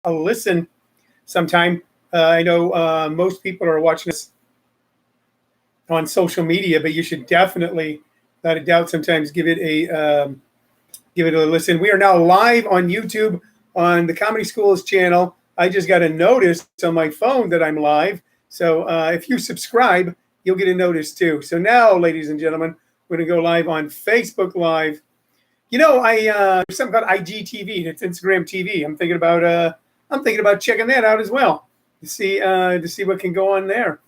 a listen sometime. I know most people are watching us on social media, but you should definitely, without a doubt, sometimes give it a listen. We are now live on YouTube on the Comedy Schools channel. I just got a notice on my phone that I'm live. So if you subscribe, you'll get a notice too. So now, ladies and gentlemen, we're going to go live on Facebook Live. There's something called IGTV. It's Instagram TV. I'm thinking about checking that out as well to see what can go on there.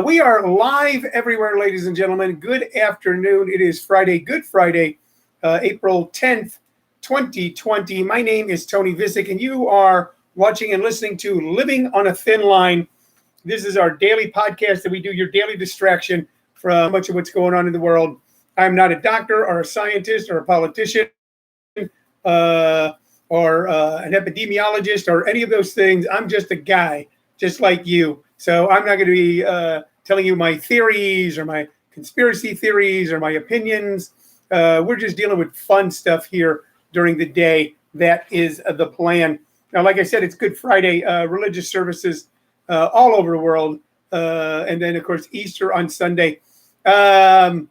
We are live everywhere, ladies and gentlemen. Good afternoon. It is Friday, Good Friday, April 10th, 2020. My name is Tony Vicich, and you are watching and listening to Living on a Thin Line. This is our daily podcast that we do, your daily distraction from much of what's going on in the world. I'm not a doctor or a scientist or a politician or an epidemiologist or any of those things. I'm just a guy, just like you. So I'm not going to be telling you my theories or my conspiracy theories or my opinions. We're just dealing with fun stuff here during the day. That is the plan. Now, like I said, it's Good Friday, religious services all over the world. And then, of course, Easter on Sunday. Todd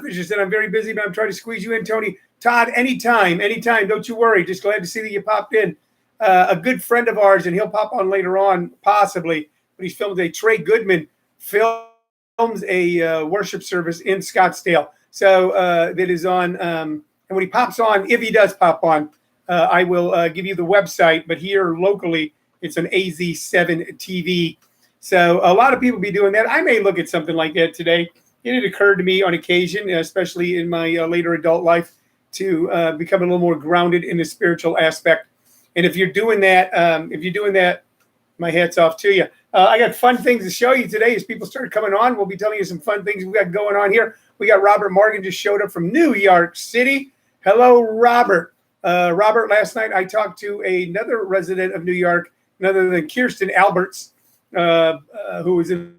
Fisher said, I'm very busy, but I'm trying to squeeze you in, Tony. Todd, anytime. Don't you worry. Just glad to see that you popped in. A good friend of ours, and he'll pop on later on, possibly, but he's filmed Trey Goodman films a worship service in Scottsdale. So that is on, and when he pops on, if he does pop on, I will give you the website, but here locally, it's an AZ7 TV. So a lot of people be doing that. I may look at something like that today. It had occurred to me on occasion, especially in my later adult life, to become a little more grounded in the spiritual aspect. And if you're doing that, my hat's off to you. I got fun things to show you today as people start coming on. We'll be telling you some fun things we got going on here. We got Robert Morgan just showed up from New York City. Hello, Robert. Robert, last night I talked to another resident of New York, none other than Kirsten Alberts, who is an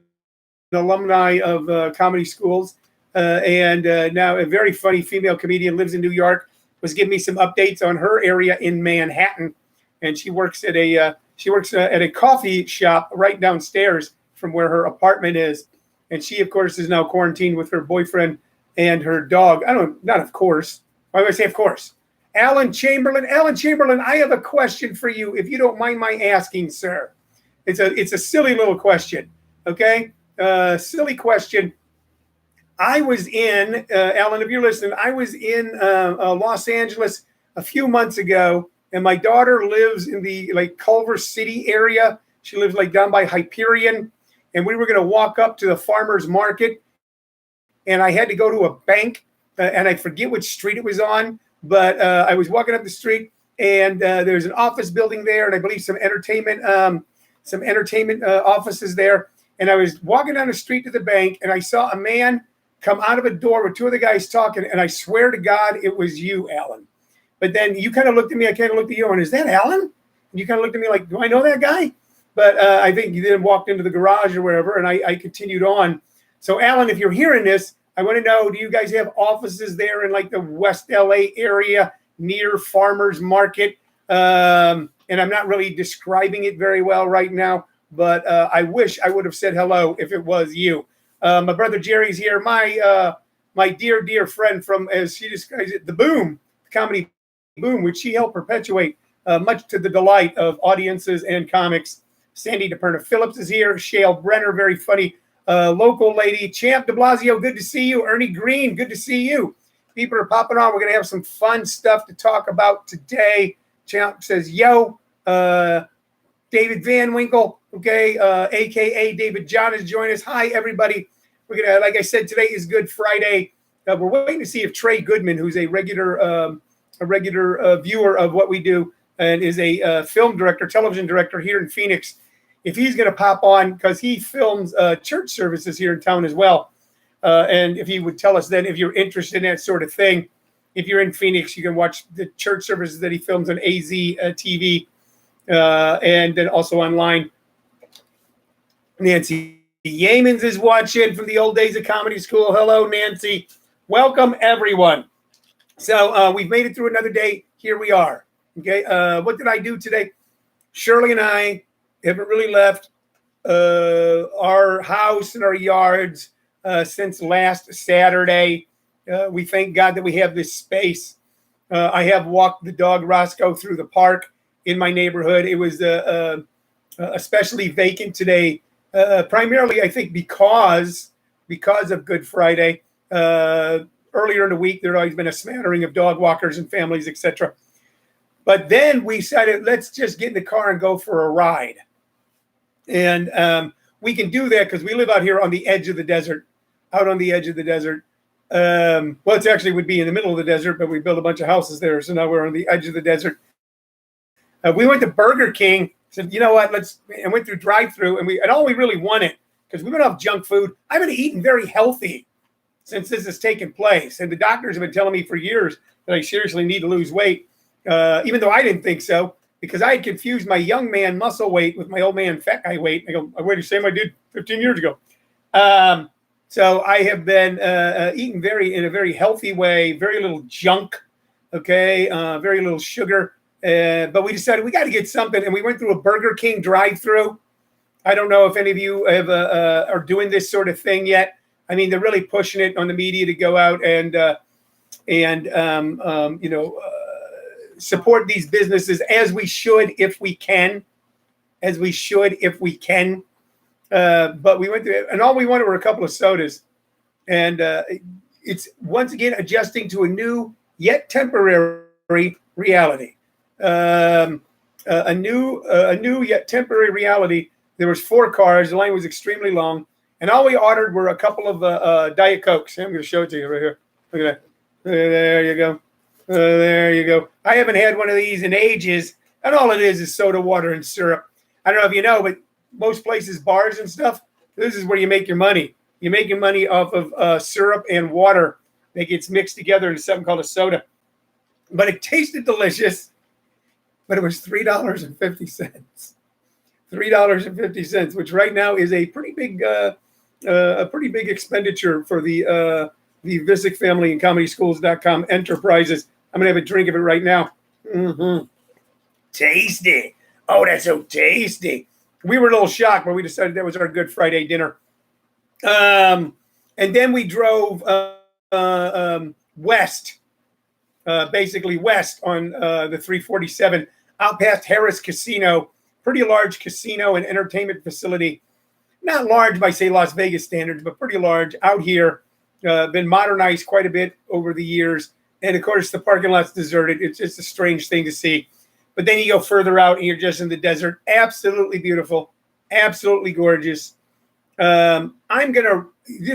alumni of Comedy Schools, and now a very funny female comedian, lives in New York, was giving me some updates on her area in Manhattan, and she works at a coffee shop right downstairs from where her apartment is, and she, of course, is now quarantined with her boyfriend and her dog. Not of course. Why would I say of course? Alan Chamberlain, I have a question for you, if you don't mind my asking, sir. It's a silly little question, okay? Silly question. I was in, Alan, if you're listening, I was in Los Angeles a few months ago, and my daughter lives in the Culver City area. She lives down by Hyperion, and we were going to walk up to the farmer's market, and I had to go to a bank, and I forget which street it was on, but I was walking up the street, and there's an office building there, and I believe some entertainment offices there. And I was walking down the street to the bank, and I saw a man come out of a door with two other guys talking, and I swear to God, it was you, Alan. But then you kind of looked at me, I kind of looked at you, and is that Alan? And you kind of looked at me like, do I know that guy? But I think you then walked into the garage or wherever, and I continued on. So, Alan, if you're hearing this, I want to know, do you guys have offices there in the West LA area near Farmers Market? And I'm not really describing it very well right now, but I wish I would have said hello if it was you. My brother Jerry's here. My dear friend from, as she describes it, the Boom, the comedy Boom, which she helped perpetuate, much to the delight of audiences and comics. Sandy DePerna Phillips is here. Shale Brenner, very funny local lady. Champ de Blasio, good to see you. Ernie Green, good to see you. People are popping on. We're going to have some fun stuff to talk about today. Champ says, yo. David Van Winkle, okay, a.k.a. David John is joining us. Hi, everybody. We're going to, like I said, today is Good Friday. We're waiting to see if Trey Goodman, who's a regular viewer of what we do and is a film director, television director here in Phoenix, if he's going to pop on, because he films church services here in town as well. And if he would tell us then if you're interested in that sort of thing, if you're in Phoenix, you can watch the church services that he films on AZ TV. And then also online. Nancy Yeamans is watching from the old days of Comedy School. Hello, Nancy. Welcome, everyone. So we've made it through another day. Here we are. Okay. What did I do today? Shirley and I haven't really left our house and our yards since last Saturday. We thank God that we have this space. I have walked the dog Roscoe through the park in my neighborhood. It was especially vacant today, primarily I think because of Good Friday. Earlier in the week, there had always been a smattering of dog walkers and families, etc. But then we decided, let's just get in the car and go for a ride. And we can do that because we live out here on the edge of the desert, out on the edge of the desert. Well, it actually would be in the middle of the desert, but we built a bunch of houses there. So now we're on the edge of the desert. We went to Burger King, said, you know what, and went through drive-through, and all we really wanted, because we went off junk food. I've been eating very healthy since this has taken place. And the doctors have been telling me for years that I seriously need to lose weight, even though I didn't think so, because I had confused my young man muscle weight with my old man fat guy weight. I go, I weighed the same I did 15 years ago. So I have been eating in a very healthy way, very little junk, okay, very little sugar. But we decided we got to get something, and we went through a Burger King drive-through. I don't know if any of you are doing this sort of thing yet. I mean, they're really pushing it on the media to go out and support these businesses as we should if we can, But we went to, and all we wanted were a couple of sodas, and it's once again adjusting to a new yet temporary reality. A new yet temporary reality. There was 4 cars. The line was extremely long. And all we ordered were a couple of Diet Cokes. I'm going to show it to you right here. Look at that. There you go. There you go. I haven't had one of these in ages. And all it is soda water and syrup. I don't know if you know, but most places, bars and stuff, this is where you make your money. You make your money off of syrup and water that gets mixed together into something called a soda. But it tasted delicious. But it was $3.50. $3.50, which right now is a pretty big expenditure for the Vicich family and ComedySchools.com enterprises. I'm gonna have a drink of it right now. Mm-hmm. Tasty. Oh, that's so tasty. We were a little shocked, but we decided that was our Good Friday dinner. And then we drove west, basically west on the 347, out past Harris Casino. Pretty large casino and entertainment facility. Not large by, say, Las Vegas standards, but pretty large out here. Been modernized quite a bit over the years. And, of course, the parking lot's deserted. It's just a strange thing to see. But then you go further out and you're just in the desert. Absolutely beautiful. Absolutely gorgeous. This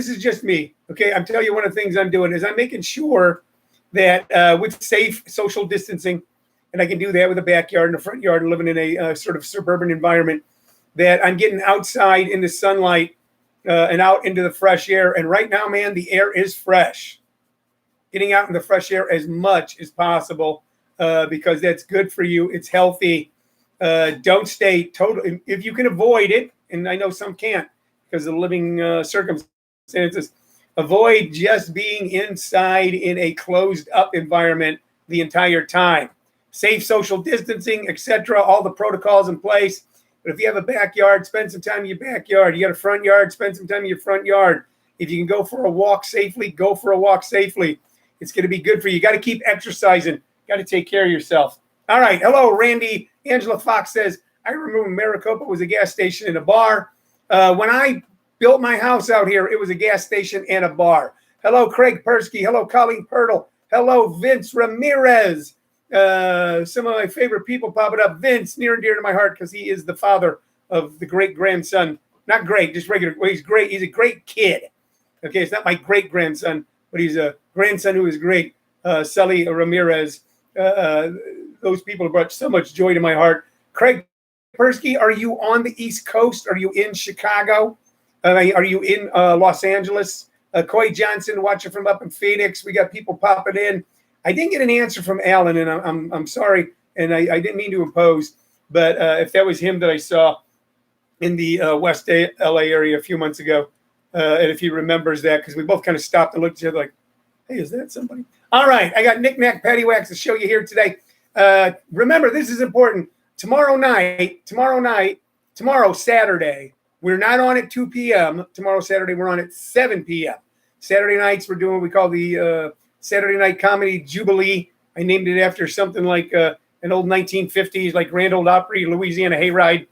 is just me, okay? I'm telling you, one of the things I'm doing is I'm making sure that with safe social distancing, and I can do that with a backyard and a front yard and living in a sort of suburban environment, that I'm getting outside in the sunlight and out into the fresh air. And right now, man, the air is fresh. Getting out in the fresh air as much as possible because that's good for you. It's healthy. Don't stay totally, if you can avoid it, and I know some can't because of living circumstances, avoid just being inside in a closed up environment the entire time. Safe social distancing, etc., all the protocols in place. But if you have a backyard, spend some time in your backyard. You got a front yard, spend some time in your front yard. If you can go for a walk safely, go for a walk safely. It's going to be good for you. You got to keep exercising. Got to take care of yourself. All right. Hello, Randy. Angela Fox says, I remember Maricopa was a gas station and a bar. When I built my house out here, it was a gas station and a bar. Hello, Craig Persky. Hello, Colleen Pirtle. Hello, Vince Ramirez. Some of my favorite people popping up. Vince, near and dear to my heart because he is the father of the great-grandson. Not great, just regular. Well, he's great. He's a great kid. Okay, it's not my great-grandson, but he's a grandson who is great. Sully Ramirez. Those people have brought so much joy to my heart. Craig Persky, are you on the East Coast? Are you in Chicago? Are you in Los Angeles? Coy Johnson, watching from up in Phoenix. We got people popping in. I didn't get an answer from Alan, and I'm sorry, and I didn't mean to impose, but if that was him that I saw in the West LA area a few months ago, and if he remembers that, because we both kind of stopped and looked at each other like, hey, is that somebody? All right, I got Knick-Knack Paddywhacks to show you here today. Remember, this is important. tomorrow, Saturday, we're not on at 2 p.m. Tomorrow, Saturday, we're on at 7 p.m. Saturday nights, we're doing what we call the Saturday Night Comedy Jubilee. I named it after something like an old 1950s, like Grand Ole Opry, Louisiana Hayride.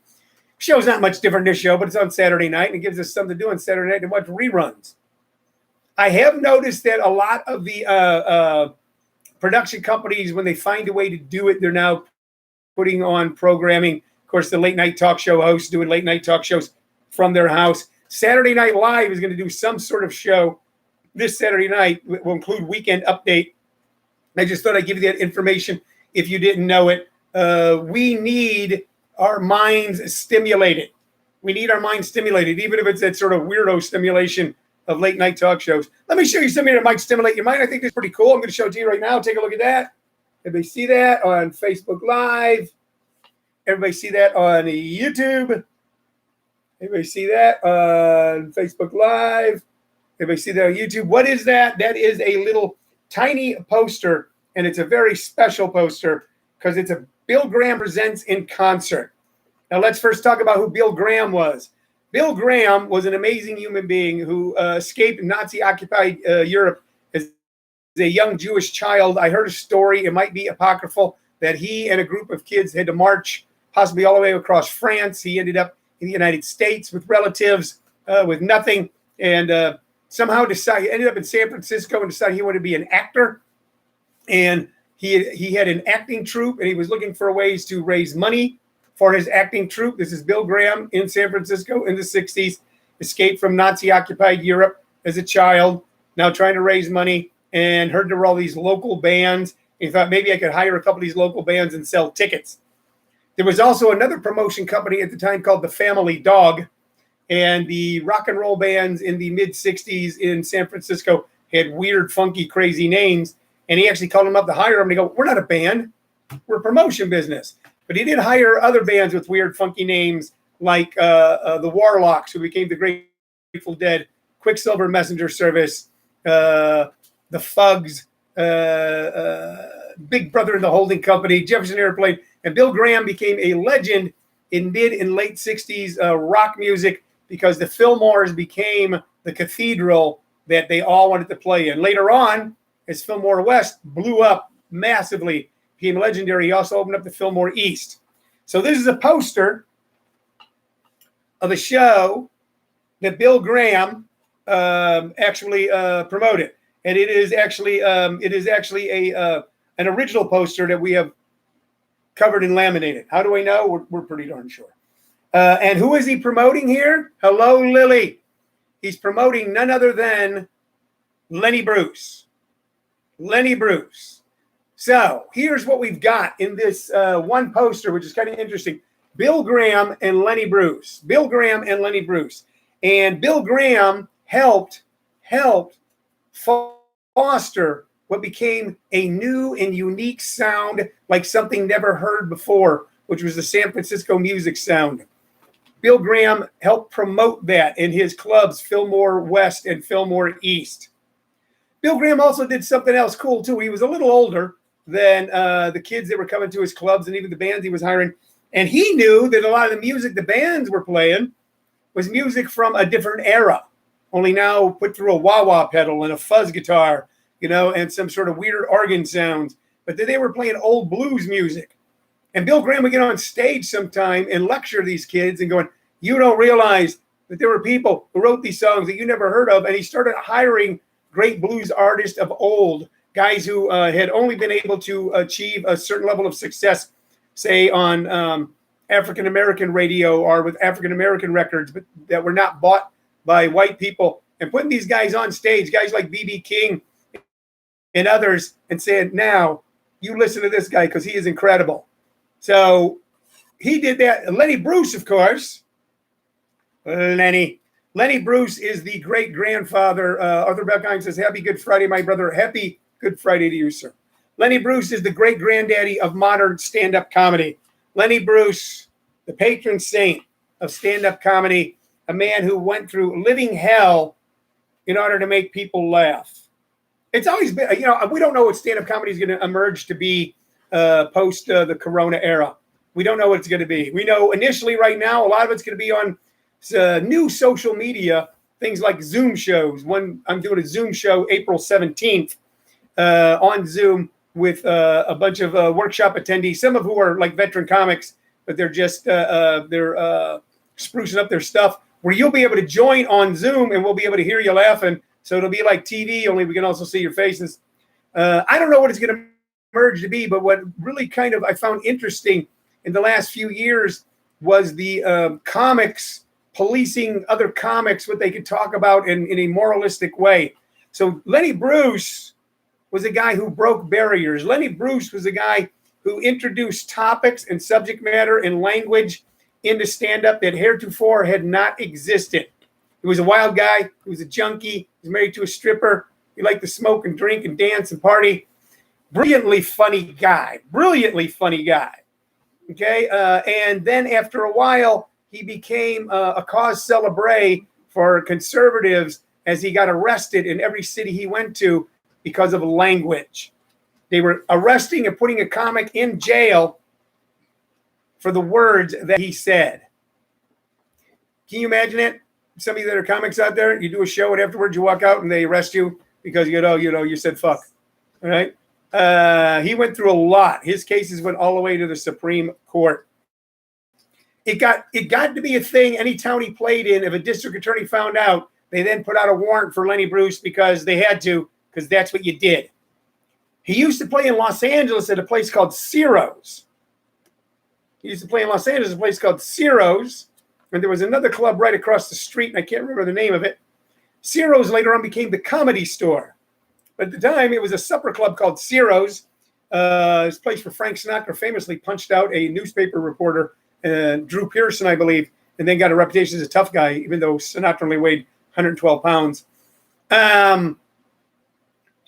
Show's not much different than this show, but it's on Saturday night, and it gives us something to do on Saturday night to watch reruns. I have noticed that a lot of the production companies, when they find a way to do it, they're now putting on programming. Of course, the late night talk show hosts doing late night talk shows from their house. Saturday Night Live is going to do some sort of show this Saturday night. It will include Weekend Update. I just thought I'd give you that information if you didn't know it. We need our minds stimulated. We need our minds stimulated, even if it's that sort of weirdo stimulation of late night talk shows. Let me show you something that might stimulate your mind. I think it's pretty cool. I'm going to show it to you right now. Take a look at that. Everybody see that on Facebook Live? Everybody see that on YouTube? Everybody see that on Facebook Live? Everybody see that on YouTube? What is that? That is a little tiny poster, and it's a very special poster because it's a Bill Graham Presents in Concert. Now, let's first talk about who Bill Graham was. Bill Graham was an amazing human being who escaped Nazi-occupied Europe as a young Jewish child. I heard a story, it might be apocryphal, that he and a group of kids had to march possibly all the way across France. He ended up in the United States with relatives, with nothing, and somehow ended up in San Francisco and decided he wanted to be an actor. And he had an acting troupe, and he was looking for ways to raise money for his acting troupe. This is Bill Graham in San Francisco in the 60s, escaped from Nazi-occupied Europe as a child, now trying to raise money, and heard there were all these local bands. He thought maybe I could hire a couple of these local bands and sell tickets. There was also another promotion company at the time called the Family Dog, and the rock and roll bands in the mid-60s in San Francisco had weird, funky, crazy names. And he actually called them up to hire them. And he go, we're not a band. We're a promotion business. But he did hire other bands with weird, funky names like the Warlocks, who became the Grateful Dead, Quicksilver Messenger Service, the Fugs, Big Brother and the Holding Company, Jefferson Airplane. And Bill Graham became a legend in mid and late 60s rock music because the Fillmores became the cathedral that they all wanted to play in. Later on, as Fillmore West blew up massively, became legendary, he also opened up the Fillmore East. So this is a poster of a show that Bill Graham actually promoted, and it is actually an original poster that we have covered and laminated. How do I know? We're pretty darn sure. And who is he promoting here? Hello, Lily. He's promoting none other than Lenny Bruce. Lenny Bruce. So here's what we've got in this one poster, which is kind of interesting. Bill Graham and Lenny Bruce. Bill Graham and Lenny Bruce. And Bill Graham helped foster what became a new and unique sound, like something never heard before, which was the San Francisco music sound. Bill Graham helped promote that in his clubs, Fillmore West and Fillmore East. Bill Graham also did something else cool, too. He was a little older than the kids that were coming to his clubs and even the bands he was hiring. And he knew that a lot of the music the bands were playing was music from a different era, only now put through a wah-wah pedal and a fuzz guitar, and some sort of weird organ sounds. But then they were playing old blues music. And Bill Graham would get on stage sometime and lecture these kids and going, you don't realize that there were people who wrote these songs that you never heard of. And he started hiring great blues artists of old, guys who had only been able to achieve a certain level of success, say on African-American radio or with African-American records, but that were not bought by white people, and putting these guys on stage, guys like B.B. King and others, and saying, now, you listen to this guy because he is incredible. So he did that. Lenny Bruce, of course. Lenny Bruce is the great-grandfather. Arthur Beckheim says, happy Good Friday, my brother. Happy Good Friday to you, sir. Lenny Bruce is the great-granddaddy of modern stand-up comedy. Lenny Bruce, the patron saint of stand-up comedy, a man who went through living hell in order to make people laugh. It's always been, we don't know what stand-up comedy is going to emerge to be post the Corona era. We don't know what it's going to be. We know initially right now, a lot of it's going to be on new social media, things like Zoom shows. I'm doing a Zoom show April 17th on Zoom with a bunch of workshop attendees, some of who are like veteran comics, but they're just they're sprucing up their stuff, where you'll be able to join on Zoom and we'll be able to hear you laughing. So it'll be like TV, only we can also see your faces. I don't know what it's going to merge to be, but what really kind of I found interesting in the last few years was the comics policing other comics, what they could talk about in a moralistic way. So Lenny Bruce was a guy who broke barriers. Lenny Bruce was a guy who introduced topics and subject matter and language into stand-up that heretofore had not existed. He was a wild guy. He was a junkie. He was married to a stripper. He liked to smoke and drink and dance and party. Brilliantly funny guy. Brilliantly funny guy. Okay? And then after a while, he became a cause célèbre for conservatives as he got arrested in every city he went to because of language. They were arresting and putting a comic in jail for the words that he said. Can you imagine it? Some of you that are comics out there, you do a show and afterwards you walk out and they arrest you because you said fuck. All right? He went through a lot. His cases went all the way to the Supreme Court. It got to be a thing any town he played in. If a district attorney found out, they then put out a warrant for Lenny Bruce because they had to, because that's what you did. He used to play in Los Angeles at a place called Ciro's. He used to play in Los Angeles at a place called Ciro's. And there was another club right across the street, and I can't remember the name of it. Ciro's later on became the Comedy Store. But at the time, it was a supper club called Ciro's. This place where Frank Sinatra famously punched out a newspaper reporter, Drew Pearson, I believe, and then got a reputation as a tough guy, even though Sinatra only weighed 112 pounds. And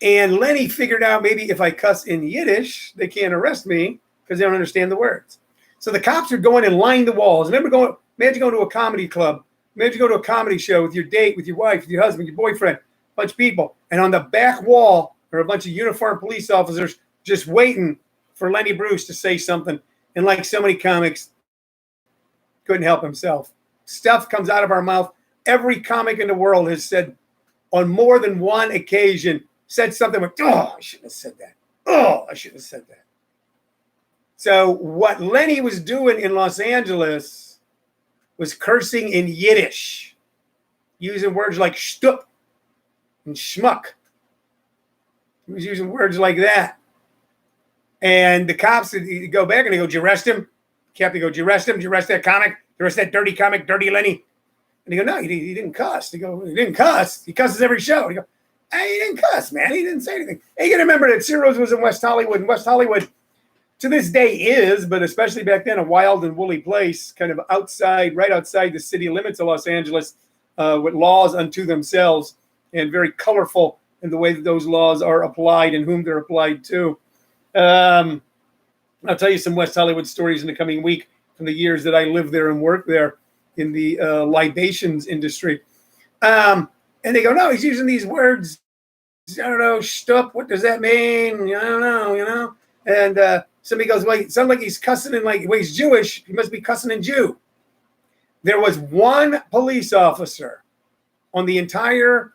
Lenny figured out maybe if I cuss in Yiddish, they can't arrest me because they don't understand the words. So the cops would go in and line the walls. Imagine going to a comedy club. Imagine going to a comedy show with your date, with your wife, with your husband, your boyfriend, a bunch of people. And on the back wall are a bunch of uniformed police officers just waiting for Lenny Bruce to say something. And like so many comics, couldn't help himself. Stuff comes out of our mouth. Every comic in the world has said on more than one occasion, said something like, oh, I shouldn't have said that. Oh, I shouldn't have said that. So what Lenny was doing in Los Angeles was cursing in Yiddish, using words like shtup and schmuck. He was using words like that. And the cops would go back and they go, did you arrest him? Captain go, did you arrest him? Did you arrest that comic? Did you arrest that dirty comic, Dirty Lenny? And they go, no, he didn't cuss. They go, he didn't cuss. He cusses every show. They go, hey, he didn't cuss, man. He didn't say anything. Hey, you got to remember that Ciro's was in West Hollywood. And West Hollywood, to this day, is, but especially back then, a wild and woolly place, kind of right outside the city limits of Los Angeles, with laws unto themselves and very colorful in the way that those laws are applied and whom they're applied to. I'll tell you some West Hollywood stories in the coming week from the years that I lived there and worked there in the libations industry. And they go, no, he's using these words. I don't know, shtup, what does that mean? I don't know, And somebody goes, well, it sounds like he's cussing in well, he's Jewish. He must be cussing in Jew. There was one police officer on the entire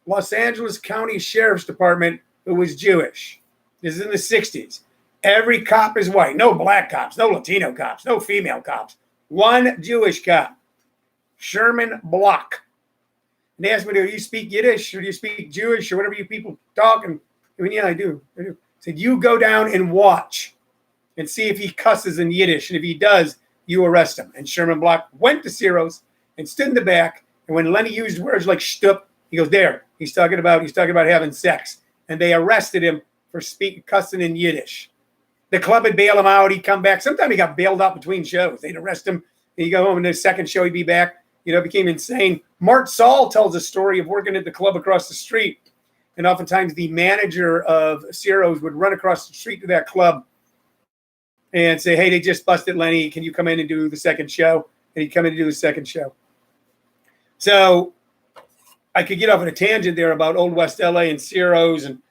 Los Angeles County Sheriff's Department who was Jewish. This is in the 60s. Every cop is white. No black cops, no Latino cops, no female cops. One Jewish cop, Sherman Block. And they asked me, do you speak Yiddish or do you speak Jewish or whatever you people talk? And I mean, yeah, I do. Said, you go down and watch and see if he cusses in Yiddish. And if he does, you arrest him. And Sherman Block went to Ciro's and stood in the back. And when Lenny used words like shtup, he goes, there, he's talking about having sex. And they arrested him for cussing in Yiddish. The club would bail him out. He'd come back. Sometimes he got bailed out between shows. They'd arrest him. He'd go home, and the second show he'd be back. It became insane. Mart Saul tells a story of working at the club across the street. And oftentimes the manager of Ciro's would run across the street to that club and say, hey, they just busted Lenny. Can you come in and do the second show? And he'd come in and do the second show. So I could get off on a tangent there about Old West LA and Ciro's and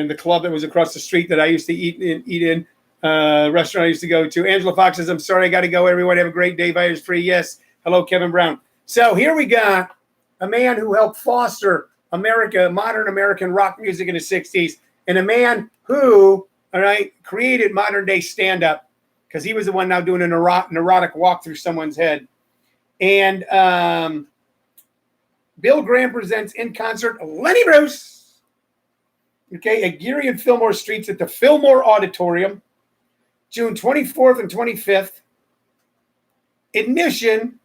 the club that was across the street that I used to eat in. restaurant I used to go to. Angela Fox says, I'm sorry, I got to go. Everyone have a great day. Virus free. Yes. Hello, Kevin Brown. So here we got a man who helped foster America, modern American rock music in the 60s, and a man who, all right, created modern day stand-up because he was the one now doing a neurotic walk through someone's head. And Bill Graham presents in concert Lenny Bruce, okay, at Geary and Fillmore Streets at the Fillmore Auditorium, June 24th and 25th. Admission,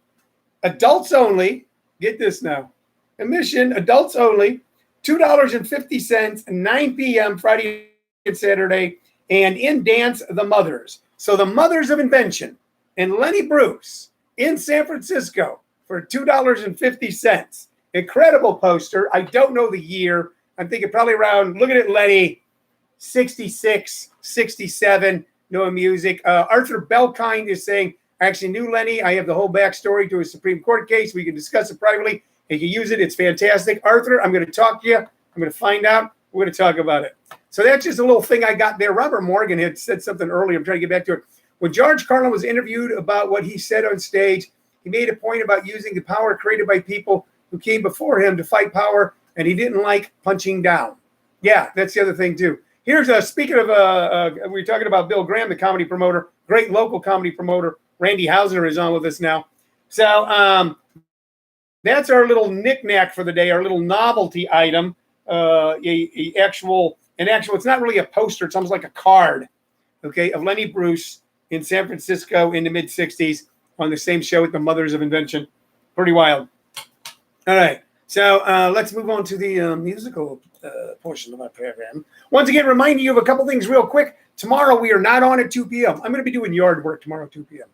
adults only. Get this now. Admission, adults only, $2.50, 9 p.m. Friday and Saturday, and in dance the Mothers. So the Mothers of Invention and Lenny Bruce in San Francisco for $2.50. Incredible poster. I don't know the year. I'm thinking probably around, look at it, Lenny, 66, 67, no music. Arthur Belkind is saying, I actually knew Lenny. I have the whole backstory to his Supreme Court case. We can discuss it privately. If you use it, it's fantastic. Arthur, I'm going to talk to you. I'm going to find out. We're going to talk about it. So that's just a little thing I got there. Robert Morgan had said something earlier. I'm trying to get back to it. When George Carlin was interviewed about what he said on stage, he made a point about using the power created by people who came before him to fight power, and he didn't like punching down. Yeah, that's the other thing, too. Here's speaking of, we were talking about Bill Graham, the comedy promoter, great local comedy promoter. Randy Hauser is on with us now. So that's our little knick-knack for the day, our little novelty item. Actual, it's not really a poster. It's almost like a card, okay, of Lenny Bruce in San Francisco in the mid-'60s on the same show with the Mothers of Invention. Pretty wild. All right. So let's move on to the musical portion of our program. Once again, reminding you of a couple things real quick. Tomorrow we are not on at 2 p.m. I'm going to be doing yard work tomorrow at 2 p.m.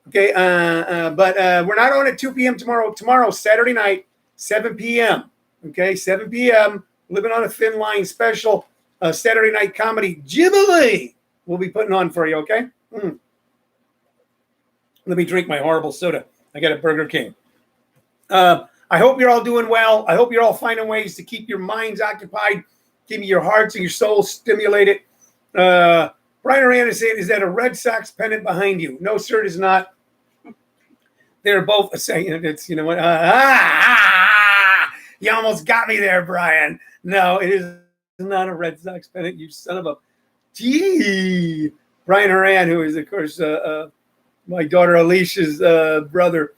Okay, but we're not on at 2 p.m. tomorrow. Tomorrow, Saturday night, 7 p.m. Okay, 7 p.m. Living on a Thin Line special Saturday night comedy Jubilee we'll be putting on for you, okay? Let me drink my horrible soda. I got a Burger King. I hope you're all doing well. I hope you're all finding ways to keep your minds occupied, keeping your hearts and your souls stimulated. Brian Oran is saying, is that a Red Sox pennant behind you? No, sir, it is not. They're both saying it's, you know what? You almost got me there, Brian. No, it is not a Red Sox pennant, you son of a... Gee. Brian Oran, who is, of course, my daughter Alicia's brother.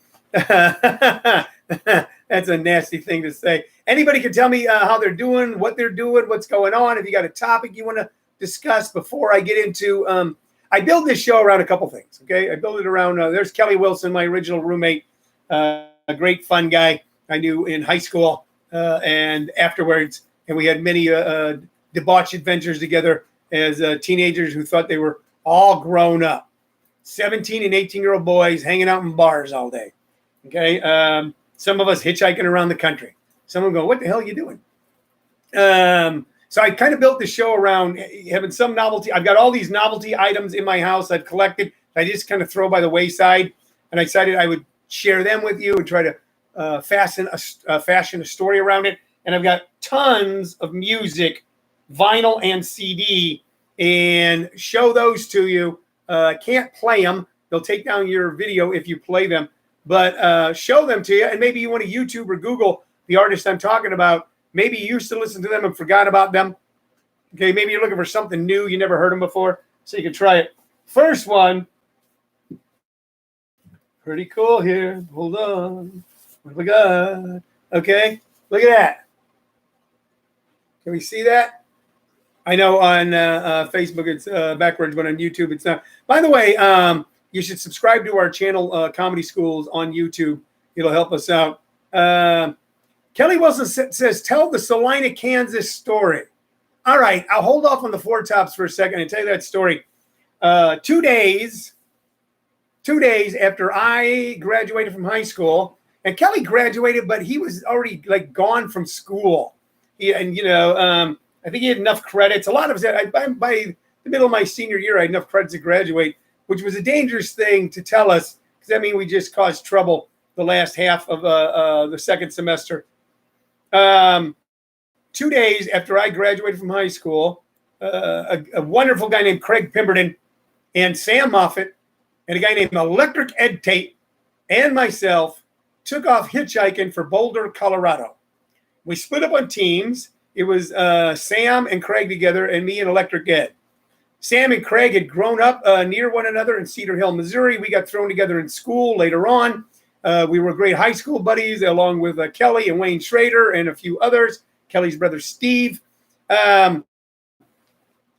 That's a nasty thing to say. Anybody can tell me how they're doing, what they're doing, what's going on. If you got a topic you want to discuss before I get into I build this show around a couple things, okay? I build it around there's Kelly Wilson, my original roommate, a great fun guy I knew in high school and afterwards, and we had many debauched adventures together as teenagers who thought they were all grown up. 17 and 18-year-old boys hanging out in bars all day, okay? Some of us hitchhiking around the country. Some of them go, what the hell are you doing? So I kind of built the show around having some novelty. I've got all these novelty items in my house I've collected. I just kind of throw by the wayside, and I decided I would share them with you and try to fashion a story around it. And I've got tons of music, vinyl and CD, and show those to you. Can't play them. They'll take down your video if you play them, but show them to you. And maybe you want to YouTube or Google the artist I'm talking about. Maybe you used to listen to them and forgot about them. Okay, maybe you're looking for something new. You never heard them before, so you can try it. First one, pretty cool here. Hold on. What have we got? Okay, look at that. Can we see that? I know on Facebook it's backwards, but on YouTube it's not. By the way, you should subscribe to our channel, Comedy Schools, on YouTube. It'll help us out. Kelly Wilson says, tell the Salina, Kansas story. All right, I'll hold off on the Four Tops for a second and tell you that story. 2 days after I graduated from high school, and Kelly graduated, but he was already like gone from school. I think he had enough credits. A lot of us, by the middle of my senior year, I had enough credits to graduate, which was a dangerous thing to tell us, because that means we just caused trouble the last half of the second semester. 2 days after I graduated from high school, a wonderful guy named Craig Pemberton And Sam Moffett and a guy named Electric Ed Tate and myself took off hitchhiking for Boulder, Colorado. We split up on teams. It was Sam and Craig together and me and Electric Ed. Sam and Craig had grown up near one another in Cedar Hill, Missouri. We got thrown together in school later on. We were great high school buddies, along with Kelly and Wayne Schrader and a few others. Kelly's brother, Steve. It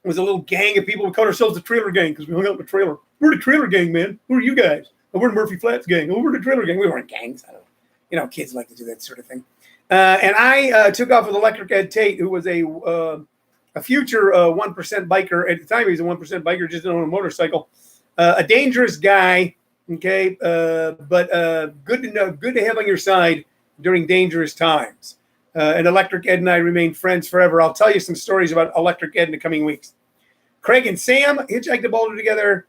was a little gang of people. We called ourselves the Trailer Gang because we hung out in the trailer. We're the Trailer Gang, man. Who are you guys? Oh, we're the Murphy Flats Gang. Oh, we're the Trailer Gang. We weren't gangs. I don't know. You know, kids like to do that sort of thing. And I took off with Electric Ed Tate, who was a future 1% biker. At the time, he was a 1% biker, just on a motorcycle. A dangerous guy, okay, but good to have on your side during dangerous times. And Electric Ed and I remained friends forever. I'll tell you some stories about Electric Ed in the coming weeks. Craig and Sam hitchhiked to Boulder together.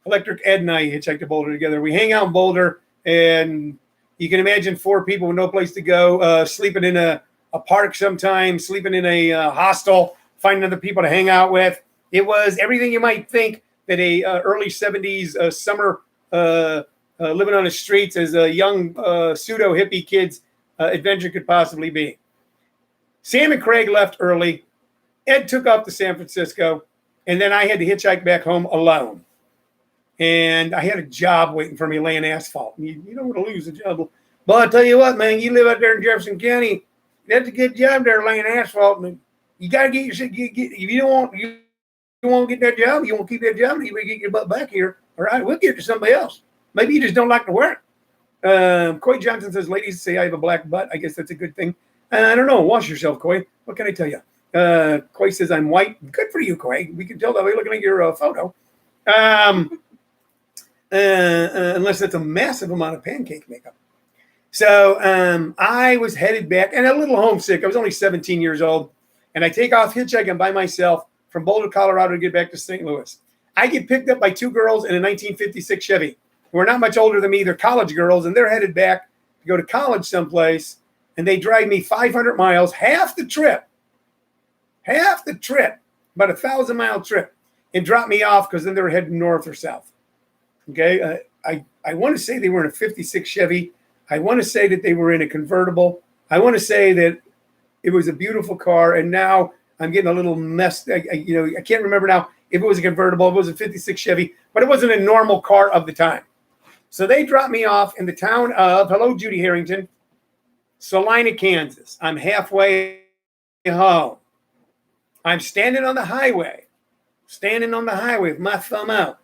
Electric Ed and I hitchhiked to Boulder together. We hang out in Boulder, and you can imagine 4 people with no place to go, sleeping in a park sometimes, sleeping in a hostel, finding other people to hang out with. It was everything you might think that a early 70s summer living on the streets as a young pseudo-hippie kid's adventure could possibly be. Sam and Craig left early. Ed took off to San Francisco, and then I had to hitchhike back home alone. And I had a job waiting for me laying asphalt. You don't want to lose a job. But I'll tell you what, man, you live out there in Jefferson County. That's a good job there laying asphalt. And you got to get your shit. If you don't want to get that job, you want to keep that job, you better get your butt back here. All right, we'll get to somebody else. Maybe you just don't like to work. Coy Johnson says, ladies say I have a black butt. I guess that's a good thing. I don't know. Wash yourself, Coy. What can I tell you? Coy says I'm white. Good for you, Coy. We can tell that by looking at your photo. Unless that's a massive amount of pancake makeup. So I was headed back and a little homesick. I was only 17 years old. And I take off hitchhiking by myself from Boulder, Colorado to get back to St. Louis. I get picked up by 2 girls in a 1956 Chevy who are not much older than me. They're college girls, and they're headed back to go to college someplace. And they drive me 500 miles, half the trip, about a 1,000-mile trip, and drop me off because then they were heading north or south. Okay, I want to say they were in a 56 Chevy. I want to say that they were in a convertible. I want to say that it was a beautiful car, and now I'm getting a little messed. I can't remember now if it was a convertible, if it was a 56 Chevy, but it wasn't a normal car of the time. So they dropped me off in the town of, hello, Judy Harrington, Salina, Kansas. I'm halfway home. I'm standing on the highway with my thumb out.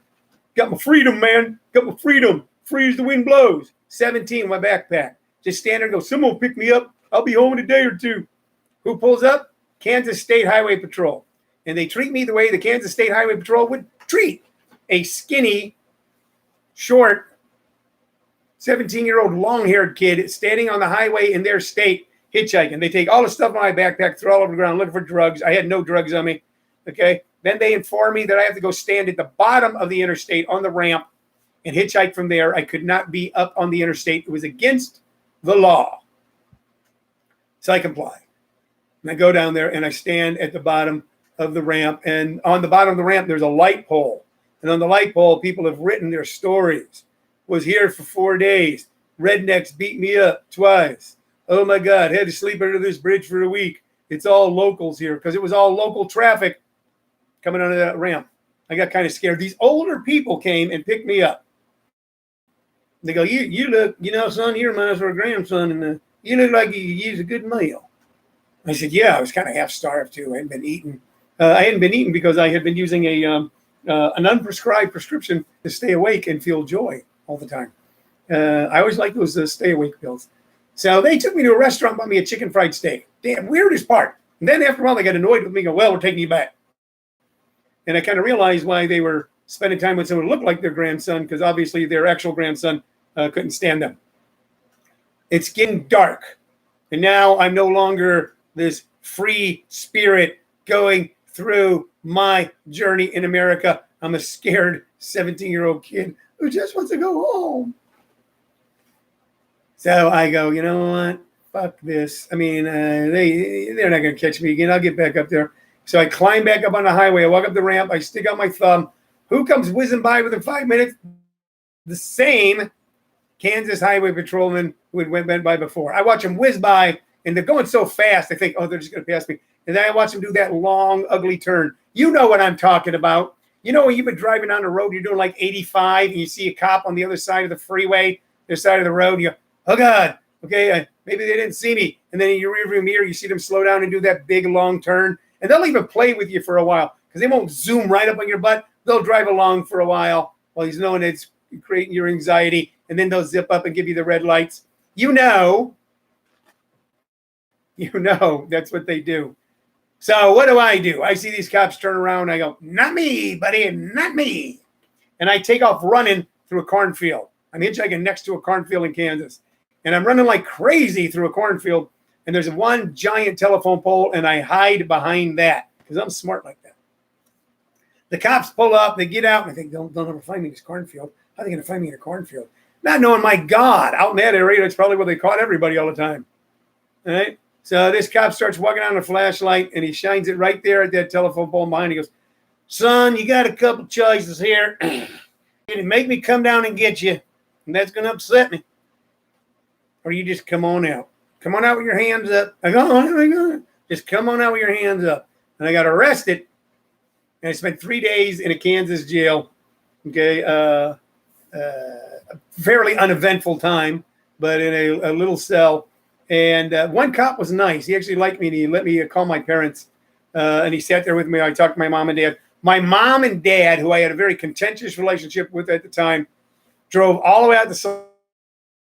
Got my freedom, man. Got my freedom. Free as the wind blows. 17, my backpack. Just stand there and go, someone will pick me up. I'll be home in a day or two. Who pulls up? Kansas State Highway Patrol. And they treat me the way the Kansas State Highway Patrol would treat a skinny, short, 17-year-old long-haired kid standing on the highway in their state hitchhiking. They take all the stuff in my backpack, throw it all over the ground, looking for drugs. I had no drugs on me. Okay. Then they inform me that I have to go stand at the bottom of the interstate on the ramp and hitchhike from there. I could not be up on the interstate. It was against the law. So I comply. And I go down there and I stand at the bottom of the ramp. And on the bottom of the ramp, there's a light pole. And on the light pole, people have written their stories. Was here for 4 days. Rednecks beat me up twice. Oh my God, had to sleep under this bridge for a week. It's all locals here because it was all local traffic coming under that ramp. I got kind of scared. These older people came and picked me up. They go, you look, son, you remind us of our grandson, and you look like you use a good meal. I said, yeah, I was kind of half starved too. I hadn't been eating. I hadn't been eating because I had been using an unprescribed prescription to stay awake and feel joy all the time. I always like those stay awake pills. So they took me to a restaurant, bought me a chicken fried steak. Damn, weirdest part. And then after a while, they got annoyed with me. Go, well, we're taking you back. And I kind of realized why they were spending time with someone who looked like their grandson, because obviously their actual grandson couldn't stand them. It's getting dark. And now I'm no longer this free spirit going through my journey in America. I'm a scared 17-year-old kid who just wants to go home. So I go, you know what? Fuck this. I mean, they're not going to catch me again. I'll get back up there. So I climb back up on the highway. I walk up the ramp. I stick out my thumb. Who comes whizzing by within 5 minutes? The same Kansas highway patrolman who had went by before. I watch them whiz by, and they're going so fast, I think, oh, they're just going to pass me. And then I watch them do that long, ugly turn. You know what I'm talking about. You know when you've been driving down the road, you're doing like 85, and you see a cop on the other side of the freeway, the side of the road, and you go, oh, God, okay, maybe they didn't see me. And then in your rearview mirror, you see them slow down and do that big, long turn. And they'll even play with you for a while because they won't zoom right up on your butt. They'll drive along for a while he's knowing it's creating your anxiety, and then they'll zip up and give you the red lights. You know, that's what they do. So what do? I see these cops turn around. I go, not me, buddy, not me. And I take off running through a cornfield. I'm hitchhiking next to a cornfield in Kansas. And I'm running like crazy through a cornfield. And there's one giant telephone pole, and I hide behind that because I'm smart like that. The cops pull up, they get out, and I think, they'll never find me in this cornfield. How are they going to find me in a cornfield? Not knowing, my God, out in that area, that's probably where they caught everybody all the time. All right? So this cop starts walking on a flashlight, and he shines it right there at that telephone pole behind. He goes, son, you got a couple choices here. Either make me come down and get you, and that's going to upset me. Or you just come on out. Come on out with your hands up. I go, just come on out with your hands up. And I got arrested, and I spent 3 days in a Kansas jail. Okay, a fairly uneventful time, but in a little cell. And one cop was nice. He actually liked me, and he let me call my parents. And he sat there with me. I talked to my mom and dad. My mom and dad, who I had a very contentious relationship with at the time, drove all the way out to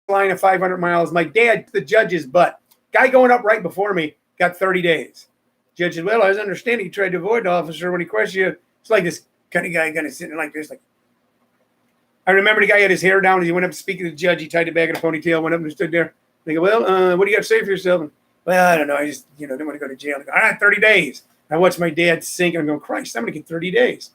line of 500 miles. My dad, the judge's butt. Guy going up right before me got 30 days. Judge said, well, I was understanding you tried to avoid the officer when he questioned you. It's like this kind of guy kind of sitting like this. Like, I remember the guy had his hair down. He went up to speak to the judge. He tied it back in a ponytail, went up and stood there. They go, well, what do you got to say for yourself? And, well, I don't know. I just, didn't want to go to jail. I go, all right, 30 days. I watched my dad sink. I'm going, Christ, I'm going to get 30 days.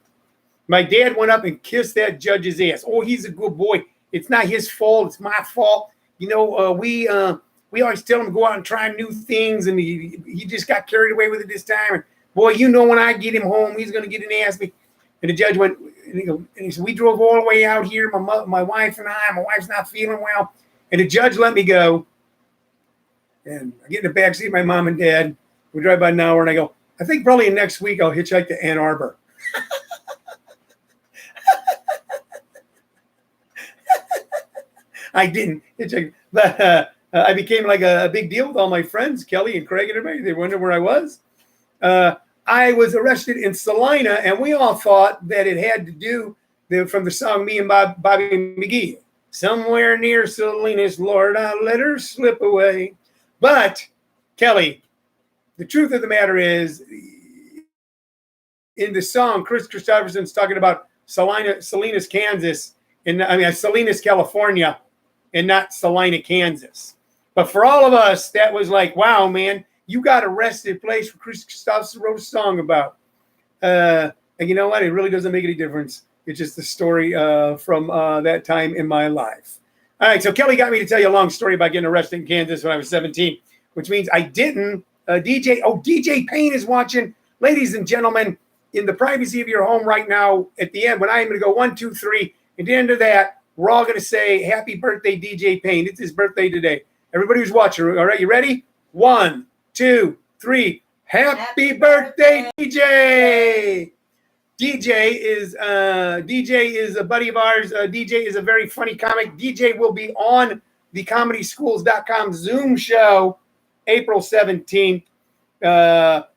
My dad went up and kissed that judge's ass. Oh, he's a good boy. It's not his fault. It's my fault. We always tell him to go out and try new things, and he just got carried away with it this time. And boy, when I get him home, he's going to get an ass. And the judge went, and he said, we drove all the way out here, my wife and I. My wife's not feeling well. And the judge let me go. And I get in the backseat of my mom and dad. We drive about an hour, and I go, I think probably next week I'll hitchhike to Ann Arbor. I didn't hitchhike, but I became like a big deal with all my friends, Kelly and Craig and everybody. They wondered where I was. I was arrested in Salina, and we all thought that it had to do from the song Me and Bobby McGee. Somewhere near Salinas, Lord, I let her slip away. But, Kelly, the truth of the matter is, in the song, Chris Christopherson's talking about Salinas, Kansas, Salinas, California, and not Salina, Kansas. But for all of us, that was like, wow, man, you got arrested, place where Chris Christopherson wrote a song about. And you know what? It really doesn't make any difference. It's just the story from that time in my life. All right, so Kelly got me to tell you a long story about getting arrested in Kansas when I was 17, which means I didn't. DJ Payne is watching. Ladies and gentlemen, in the privacy of your home right now, at the end, when I'm going to go 1, 2, 3, at the end of that, we're all going to say, happy birthday, DJ Payne. It's his birthday today. Everybody who's watching, all right, you ready? 1, 2, 3. Happy birthday, DJ! DJ is a buddy of ours. DJ is a very funny comic. DJ will be on the ComedySchools.com Zoom show April 17th.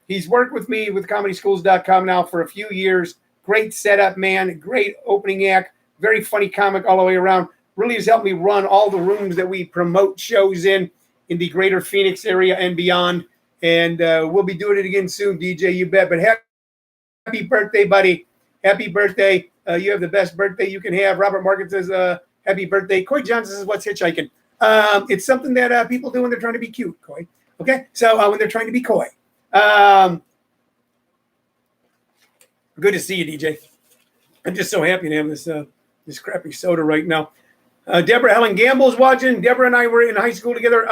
He's worked with me with ComedySchools.com now for a few years. Great setup, man. Great opening act. Very funny comic all the way around. Really has helped me run all the rooms that we promote shows in the greater Phoenix area and beyond. And we'll be doing it again soon, DJ, you bet. But happy birthday, buddy. Happy birthday. You have the best birthday you can have. Robert Morgan says, happy birthday. Coy Johnson says, what's hitchhiking? It's something that people do when they're trying to be cute, Coy. Okay? So when they're trying to be coy. Good to see you, DJ. I'm just so happy to have this crappy soda right now. Deborah Helen Gamble is watching. Deborah and I were in high school together.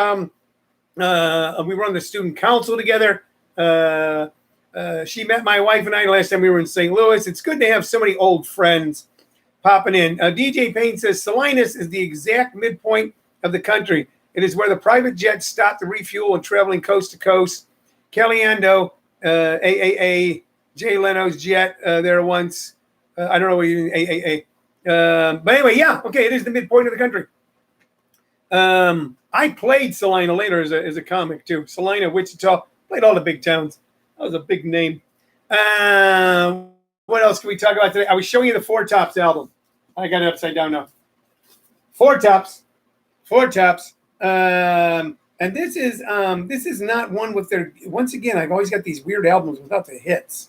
We were on the student council together. She met my wife and I last time we were in St. Louis. It's good to have so many old friends popping in. DJ Payne says Salinas is the exact midpoint of the country. It is where the private jets stop to refuel and traveling coast to coast. Caliendo, AAA, Jay Leno's jet there once. I don't know what you mean, AAA. But anyway, yeah, okay, it is the midpoint of the country. I played Salina later as a comic too. Salina, Wichita, played all the big towns. That was a big name. What else can we talk about today? I was showing you the Four Tops album. I got it upside down now. Four Tops. And this is not one with their. Once again, I've always got these weird albums without the hits.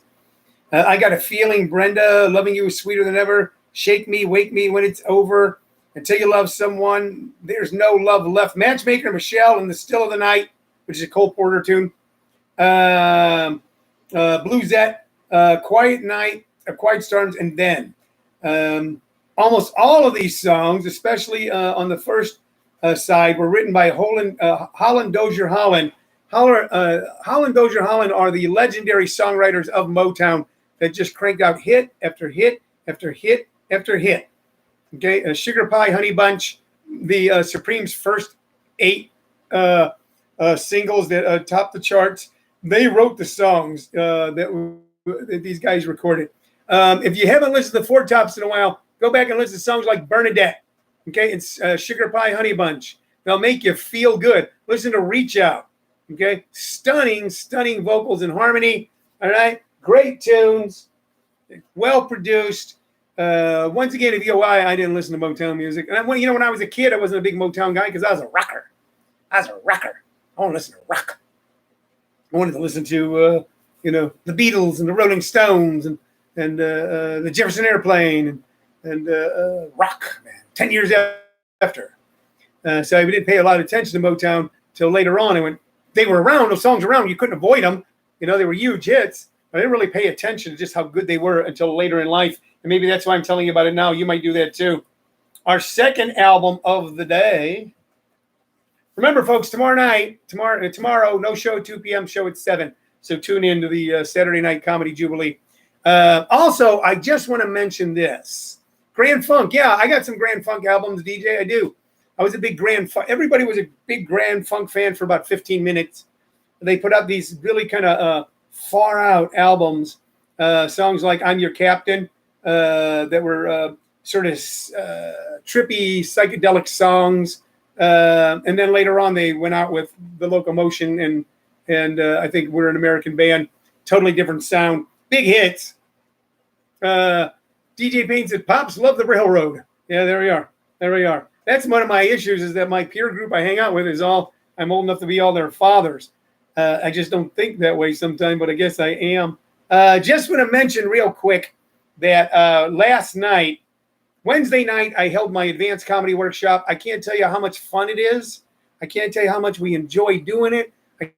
I Got a Feeling, Brenda, Loving You is Sweeter Than Ever, Shake Me, Wake Me When It's Over, Until You Love Someone, There's No Love Left, Matchmaker, Michelle, in the Still of the Night, which is a Cole Porter tune. Bluesette, Quiet Night, Quiet Storms, and Then. Almost all of these songs, especially on the first side, were written by Holland Dozier Holland. Holland Dozier Holland are the legendary songwriters of Motown that just cranked out hit after hit after hit after hit. Okay, Sugar Pie, Honey Bunch, the Supremes' first 8 singles that topped the charts. They wrote the songs that these guys recorded. If you haven't listened to the Four Tops in a while, go back and listen to songs like Bernadette. Okay, it's Sugar Pie, Honey Bunch. They'll make you feel good. Listen to Reach Out. Okay, stunning vocals and harmony. All right, great tunes, well produced. Once again, if you know why I didn't listen to Motown music, and when I was a kid, I wasn't a big Motown guy because I was a rocker. I want to listen to rock. I wanted to listen to the Beatles and the Rolling Stones and the Jefferson Airplane and rock, man. 10 years after, so I didn't pay a lot of attention to Motown till later on. And when they were around, those songs around, you couldn't avoid them. They were huge hits. But I didn't really pay attention to just how good they were until later in life. And maybe that's why I'm telling you about it now. You might do that too. Our second album of the day. Remember, folks, tomorrow, no show at 2 p.m., show at 7. So tune in to the Saturday Night Comedy Jubilee. Also, I just want to mention this. Grand Funk. Yeah, I got some Grand Funk albums, DJ. I do. I was a big Grand Funk. Everybody was a big Grand Funk fan for about 15 minutes. They put out these really kind of far out albums, songs like I'm Your Captain, that were sort of trippy, psychedelic songs. And then later on, they went out with The Locomotion and I think We're an American Band. Totally different sound. Big hits. DJ Payne said, Pops love the railroad. Yeah, there we are. That's one of my issues is that my peer group I hang out with I'm old enough to be all their fathers. I just don't think that way sometimes, but I guess I am. Just want to mention real quick that Wednesday night, I held my advanced comedy workshop. I can't tell you how much fun it is. I can't tell you how much we enjoy doing it. I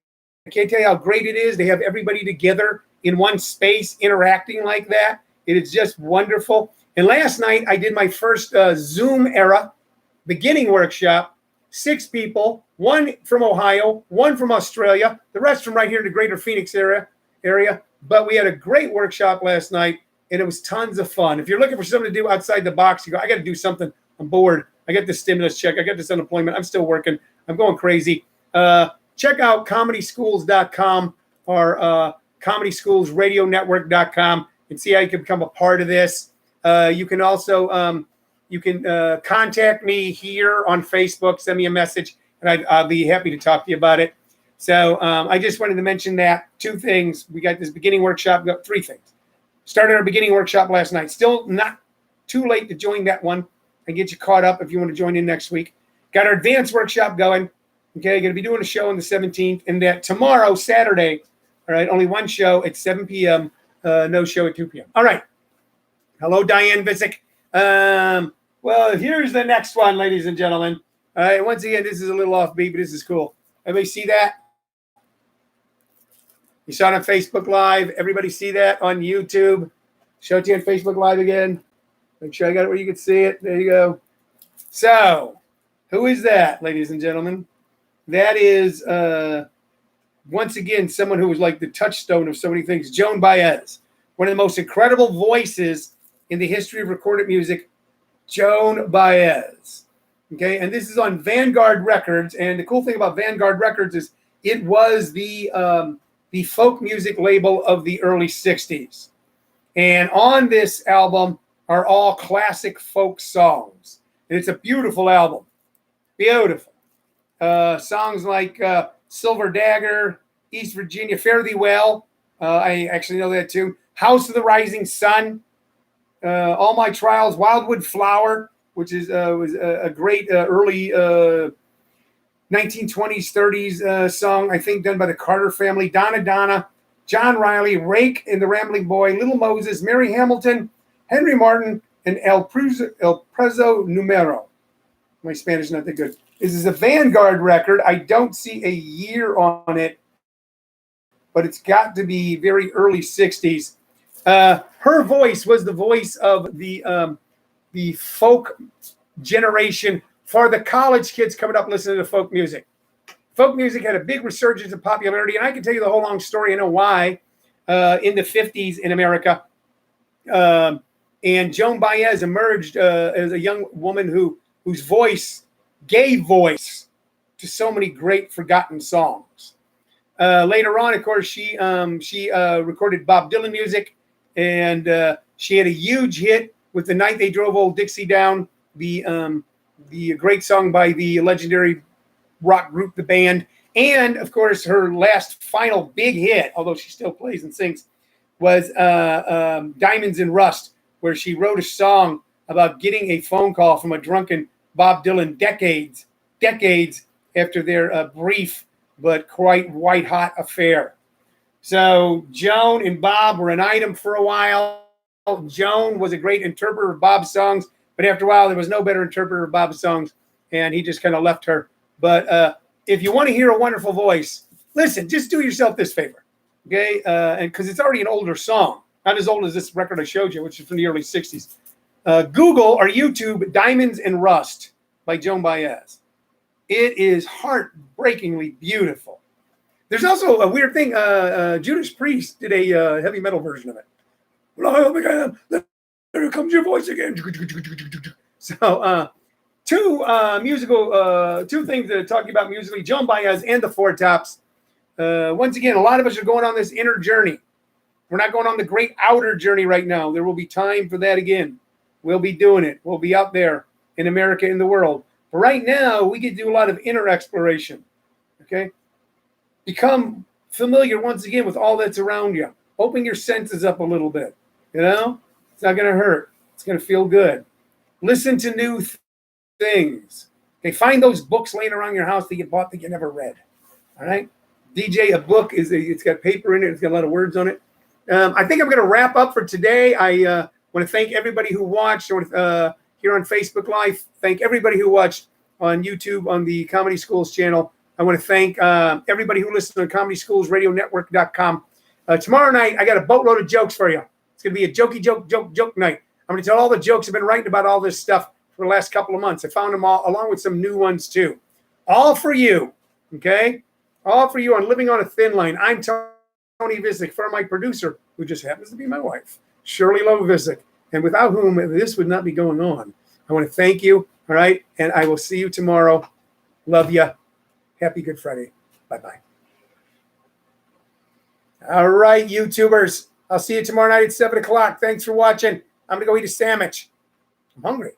can't tell you how great it is to have everybody together in one space interacting like that. It is just wonderful. And last night, I did my first Zoom era beginning workshop. 6 people, 1 from Ohio, 1 from Australia, the rest from right here in the greater Phoenix area. But we had a great workshop last night, and it was tons of fun. If you're looking for something to do outside the box, you go, I got to do something. I'm bored. I got this stimulus check. I got this unemployment. I'm still working. I'm going crazy. Check out comedyschools.com or comedyschools.radionetwork.com and see how you can become a part of this. You can also contact me here on Facebook, send me a message, and I'll be happy to talk to you about it. So I just wanted to mention that. 2 things. We got this beginning workshop. We got 3 things. Started our beginning workshop last night. Still not too late to join that one and get you caught up if you want to join in next week. Got our advanced workshop going. Okay, going to be doing a show on the 17th, and that tomorrow, Saturday, all right, only 1 show at 7 p.m., no show at 2 p.m. All right. Hello, Diane Vicich. Well, here's the next one, ladies and gentlemen. All right, once again, this is a little offbeat, but this is cool. Everybody see that? You saw it on Facebook Live. Everybody see that on YouTube? Show it to you on Facebook Live again. Make sure I got it where you can see it. There you go. So, who is that, ladies and gentlemen? That is once again, someone who was like the touchstone of so many things, Joan Baez, one of the most incredible voices in the history of recorded music, Joan Baez. Okay, and this is on Vanguard Records. And the cool thing about Vanguard Records is it was the folk music label of the early 60s. And on this album are all classic folk songs. And it's a beautiful album. Beautiful. Songs like Silver Dagger, East Virginia, Fare Thee Well. I actually know that too. House of the Rising Sun, All My Trials, Wildwood Flower, which is was a great early 1920s, 30s song, I think, done by the Carter family. Donna Donna, John Riley, Rake and the Rambling Boy, Little Moses, Mary Hamilton, Henry Martin, and El Prezo Numero. My Spanish is not that good. This is a Vanguard record. I don't see a year on it, but it's got to be very early 60s. Her voice was the voice of the folk generation for the college kids coming up listening to folk music. Folk music had a big resurgence of popularity, and I can tell you the whole long story. I know why. In the 50s in America, and Joan Baez emerged as a young woman whose voice gave voice to so many great forgotten songs. Later on, of course, she recorded Bob Dylan music, and she had a huge hit with "The Night They Drove Old Dixie Down," the great song by the legendary rock group The Band. And of course, her last final big hit, although she still plays and sings, was "Diamonds in Rust," where she wrote a song about getting a phone call from a drunken Bob Dylan decades after their brief but quite white-hot affair. So Joan and Bob were an item for a while. Joan was a great interpreter of Bob's songs, but after a while, there was no better interpreter of Bob's songs, and he just kind of left her. But if you want to hear a wonderful voice, listen, just do yourself this favor, okay? And because it's already an older song, not as old as this record I showed you, which is from the early 60s. Google or YouTube "Diamonds in Rust" by Joan Baez. It is heartbreakingly beautiful. There's also a weird thing. Judas Priest did a heavy metal version of it. Well, there comes your voice again. So two things to talk about musically, Joan Baez and the Four Tops. Once again, a lot of us are going on this inner journey. We're not going on the great outer journey right now. There will be time for that again. We'll be doing it. We'll be out there in America, in the world. But right now, we get to do a lot of inner exploration, okay? Become familiar once again with all that's around you. Open your senses up a little bit, you know? It's not going to hurt. It's going to feel good. Listen to new things. Okay, find those books laying around your house that you bought that you never read, all right? DJ, a book, it's got paper in it. It's got a lot of words on it. I think I'm going to wrap up for today. I want to thank everybody who watched here on Facebook Live. Thank everybody who watched on YouTube on the Comedy Schools channel. I want to thank everybody who listened on ComedySchoolsRadioNetwork.com. Tomorrow night, I got a boatload of jokes for you. It's going to be a jokey joke night. I'm going to tell all the jokes I've been writing about all this stuff for the last couple of months. I found them all, along with some new ones too. All for you, okay? All for you on Living on a Thin Line. I'm Tony Vicich, for my producer, who just happens to be my wife, Shirley Love Vicich, and without whom this would not be going on. I want to thank you, all right? And I will see you tomorrow. Love you. Happy Good Friday. Bye-bye. All right, YouTubers. I'll see you tomorrow night at 7 o'clock. Thanks for watching. I'm going to go eat a sandwich. I'm hungry.